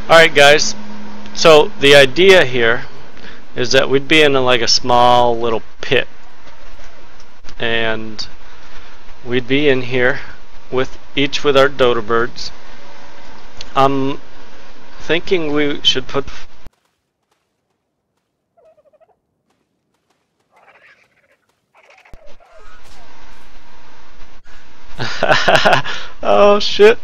Alright guys, so the idea here is that we'd be in like a small little pit, and we'd be in here with each with our dodo birds. I'm thinking we should put oh shit.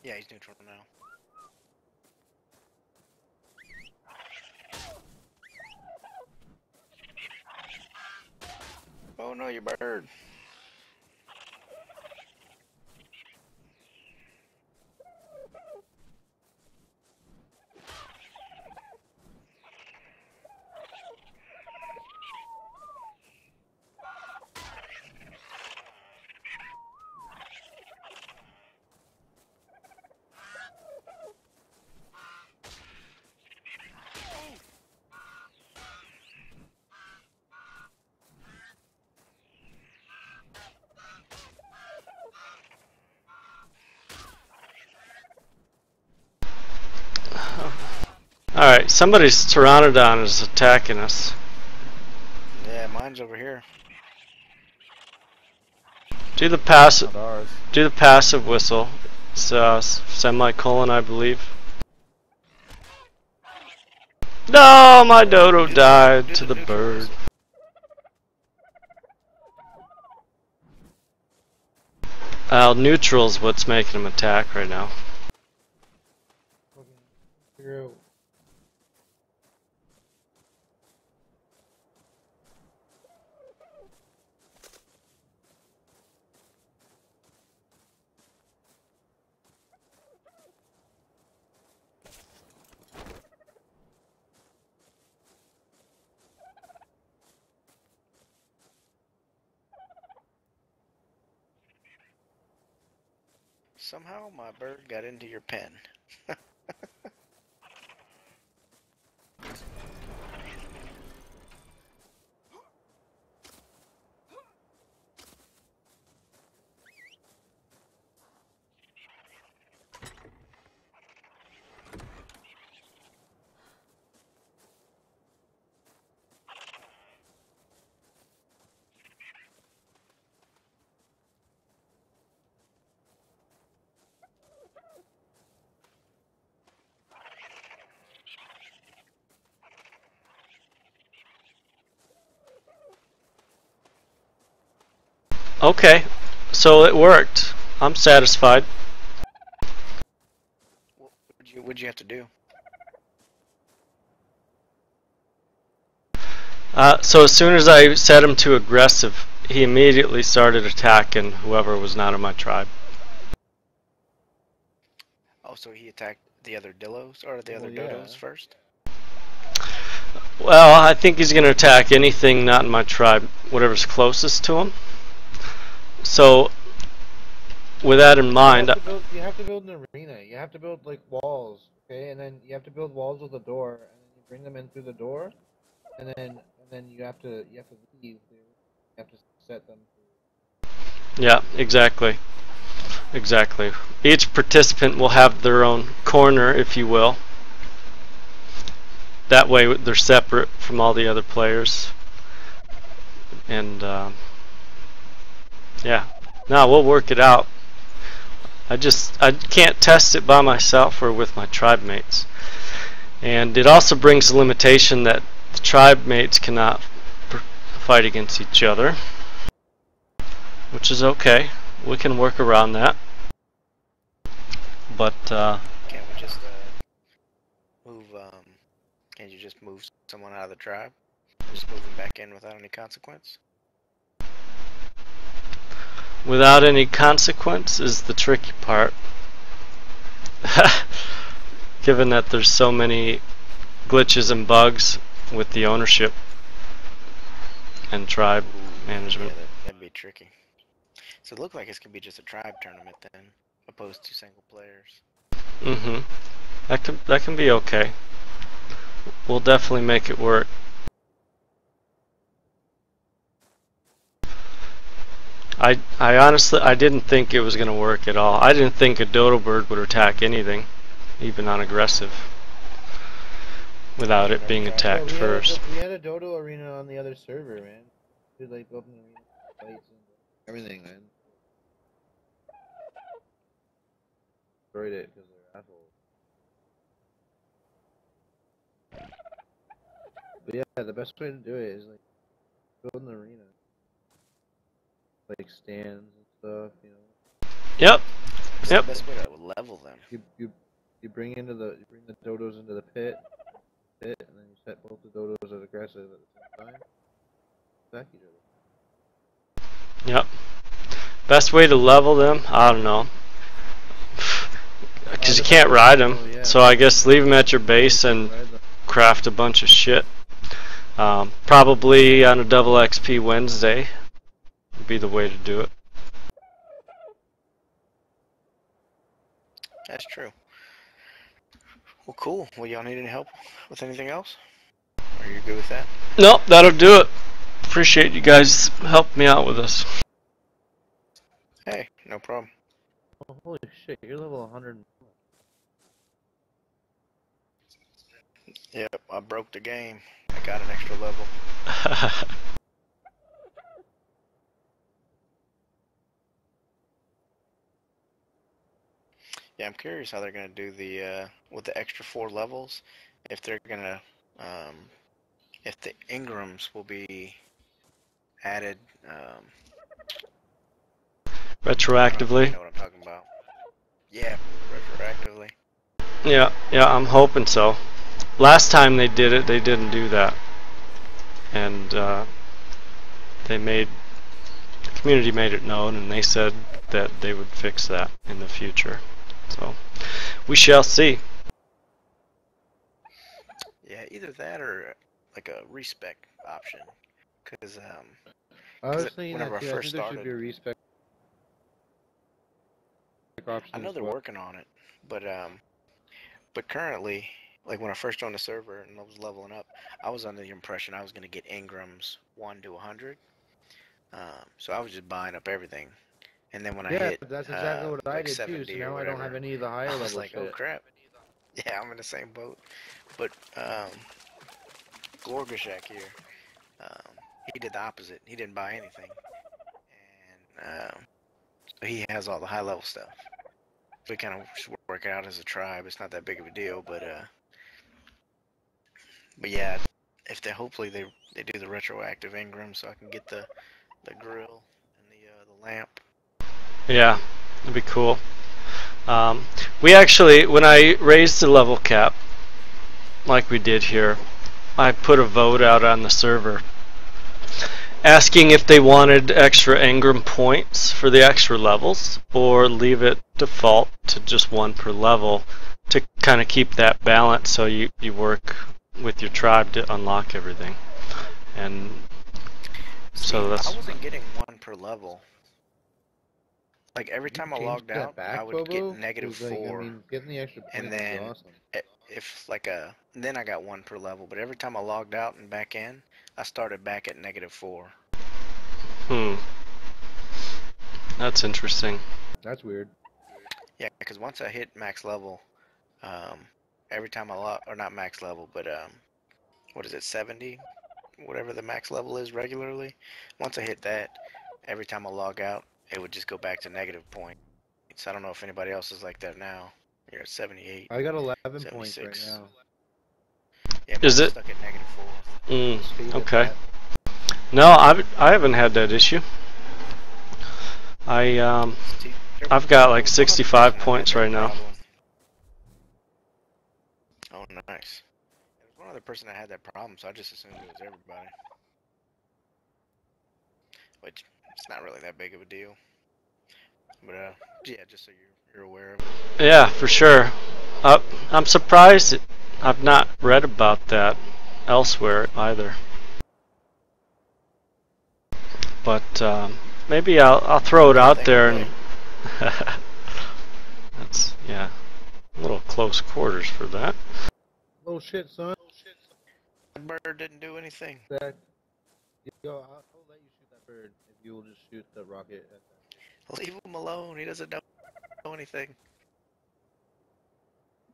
Yeah, he's neutral now. Oh no, you bird. Alright, somebody's pteranodon is attacking us. Yeah, mine's over here. Do the passive whistle. It's semicolon, I believe. No, my dodo died to the bird. Neutral's what's making him attack right now. Somehow my bird got into your pen. Okay, so it worked. I'm satisfied. What'd you have to do? So as soon as I set him to aggressive, he immediately started attacking whoever was not in my tribe. Oh, so he attacked the other dillos or the other dodos first? Well, I think he's going to attack anything not in my tribe, whatever's closest to him. So, with that in mind, you have to build an arena. You have to build like walls, okay, and then you have to build walls with a door, and then you bring them in through the door, and then you have to leave. You have to set them. Yeah, exactly. Exactly. Each participant will have their own corner, if you will. That way they're separate from all the other players. And yeah, no, we'll work it out. I can't test it by myself or with my tribe mates. And it also brings the limitation that the tribe mates cannot fight against each other, which is okay. We can work around that. But can't we just move? Can't you just move someone out of the tribe? Just move them back in without any consequence? without any consequence is the tricky part. Given that there's so many glitches and bugs with the ownership and tribe management. Yeah, that'd be tricky. So it looks like it's gonna be just a tribe tournament then, opposed to single players. That can be okay. we'll definitely make it work. I honestly didn't think it was going to work at all. I didn't think a dodo bird would attack anything, even on aggressive, without it being attacked first. We had a dodo arena on the other server, man. Dude, like open arena fights and everything, man. Destroyed it because they're assholes. But yeah, the best way to do it is like build an arena, like stands and stuff, you know. Yep. What's Yep. the best way to level them? You bring the dodos into the pit, and then you set both the dodos as aggressive at the same time. Attack each other. Yep. Best way to level them? I don't know. Because you can't ride them, yeah. so I guess leave them at your base and craft a bunch of shit. Probably on a double XP Wednesday would be the way to do it. That's true. Well, cool. Well, y'all need any help with anything else? Are you good with that? Nope, that'll do it. Appreciate you guys helping me out with this. Hey, no problem. Oh, holy shit, you're level 100. Yep, I broke the game. I got an extra level. Yeah, I'm curious how they're gonna do the with the extra 4 levels. If they're gonna, if the Ingrams will be added. Retroactively. You know what I'm talking about? Yeah, retroactively. Yeah, I'm hoping so. Last time they did it, they didn't do that, and the community made it known, and they said that they would fix that in the future. So we shall see. Yeah, either that or like a respec option, because I was thinking whenever that too. I I first think there should be a started, respec option. I know they're working on it, but currently, like when I first joined the server and I was leveling up, I was under the impression I was gonna get Ingrams 1 to 100. So I was just buying up everything, and then when I hit that's exactly what I like did too. 70 So or now I don't have whatever, any of the higher I level was like, shit. oh crap. Yeah, I'm in the same boat. But Glorgashak here, he did the opposite. He didn't buy anything, and so he has all the high level stuff. We kind of just work it out as a tribe. It's not that big of a deal, but yeah, if they hopefully they do the retroactive Ingram, so I can get the grill and the lamp. Yeah, that'd be cool. We actually, when I raised the level cap, like we did here, I put a vote out on the server asking if they wanted extra Engram points for the extra levels or leave it default to just 1 per level to kind of keep that balance, so you work with your tribe to unlock everything. And so that's... I wasn't getting 1 per level. Like every time I logged out, I would get -4. I mean, getting the extra points and then is awesome. if like then I got 1 per level, but every time I logged out and back in, I started back at -4. That's interesting. That's weird. Yeah, because once I hit max level, every time I or not max level, but what is it, 70? Whatever the max level is regularly. Once I hit that, every time I log out, it would just go back to negative points. I don't know if anybody else is like that now. You're at 78. I got 11 points right now. Yeah, is it stuck at -4? Okay. No, I haven't had that issue. I've got like 65 points right now. Oh, nice. There was one other person that had that problem, so I just assumed it was everybody. Which, it's not really that big of a deal. But, yeah, just so you're aware of it. Yeah, for sure. I'm surprised I've not read about that elsewhere either. But maybe I'll throw it out there, and that's, yeah, a little close quarters for that. Oh shit, son. that bird didn't do anything. Zach, yo, I'll let you shoot that bird if you will just shoot the rocket at that. Leave him alone. He doesn't know anything.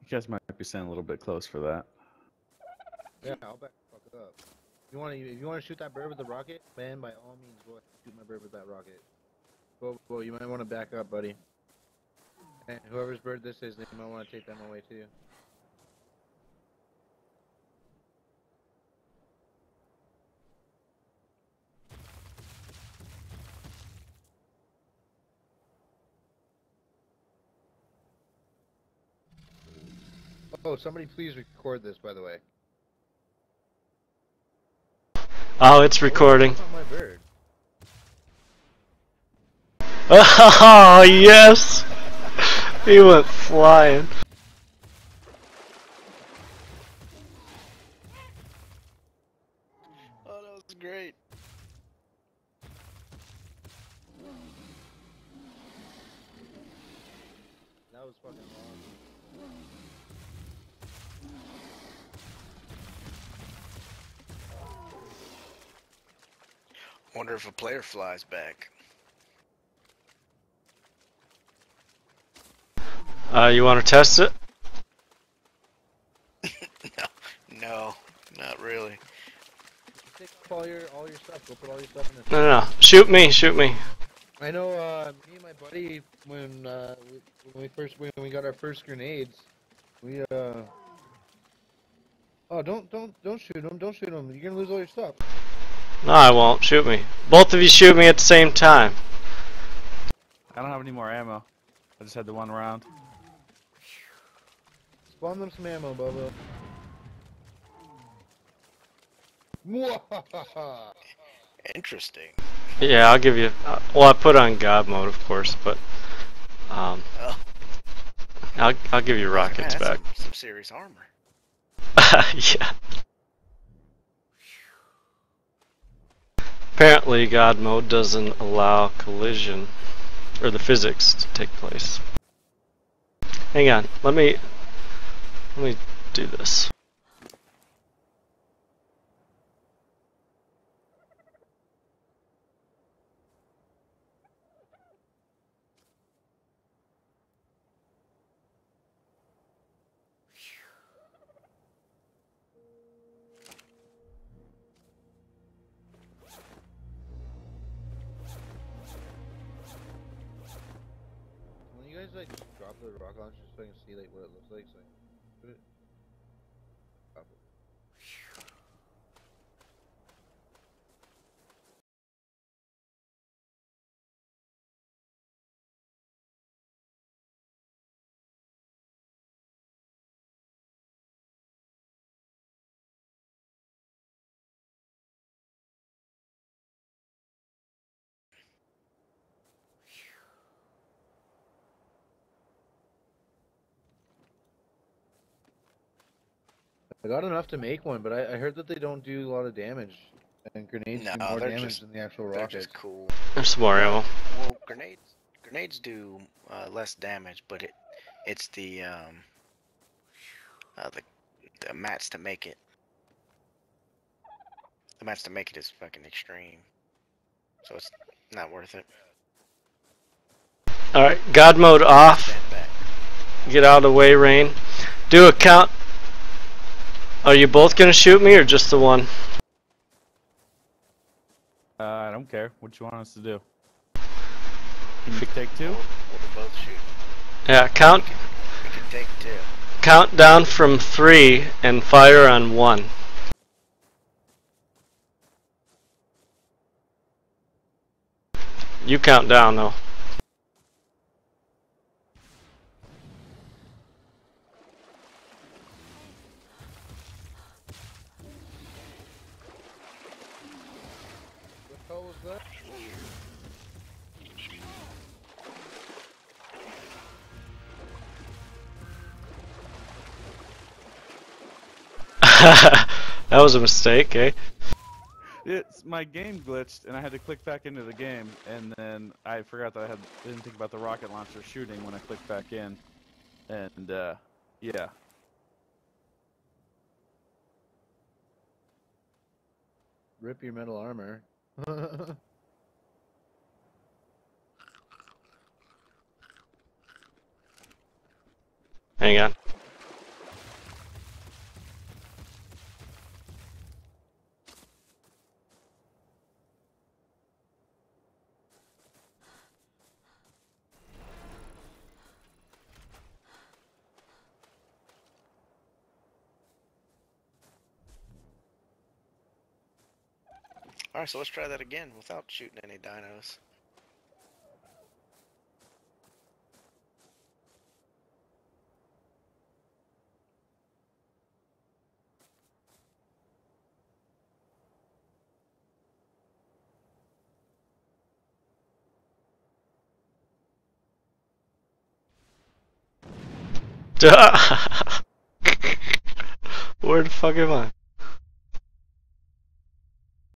You guys might be saying a little bit close for that. Yeah, I'll back the fuck up. If you want to shoot that bird with the rocket, man, by all means, go ahead and shoot my bird with that rocket. Well, you might want to back up, buddy. And whoever's bird this is, they might want to take them away too. Oh, somebody please record this, by the way. Oh, it's recording. That's not my bird. Oh, yes! He went flying. Oh, that was great. That was fucking awesome. Wonder if a player flies back. You want to test it? No, not really. Take off all your stuff. Go put all your stuff in this. No. Shoot me, shoot me. I know. Me and my buddy, when we got our first grenades, we Oh, don't shoot him! Don't shoot him! You're gonna lose all your stuff. No, I won't. Shoot me. Both of you shoot me at the same time. I don't have any more ammo. I just had the one round. Spawn them some ammo, Bubba. Mwahaha! Interesting. Yeah, I'll give you. Well, I put on God mode, of course, but Oh, I'll give you rockets man, that's back. some serious armor. Yeah. Apparently, God mode doesn't allow collision or the physics to take place. Hang on, let me do this. When you guys like drop the rocket launcher so I can see like what it looks like, so I can put it. Drop it. I got enough to make one, but I heard that they don't do a lot of damage, and grenades do No, more they're damage just- than the actual They're rockets. just cool. There's some more ammo. Well, grenades do less damage, but it's the mats to make it. The mats to make it is fucking extreme, so it's not worth it. Alright, God mode off. Stand back. Get out of the way, Rain. Do a count. Are you both gonna shoot me or just the one? I don't care. What you want us to do? Can you take two? We'll both shoot. Yeah, count We can take two. count down from 3 and fire on 1. You count down though. What the hell was that? That was a mistake, eh? It's my game glitched, and I had to click back into the game, and then I forgot that didn't think about the rocket launcher shooting when I clicked back in, and yeah. rip your metal armor. Hang on. Alright, so let's try that again without shooting any dinos. Where the fuck am I?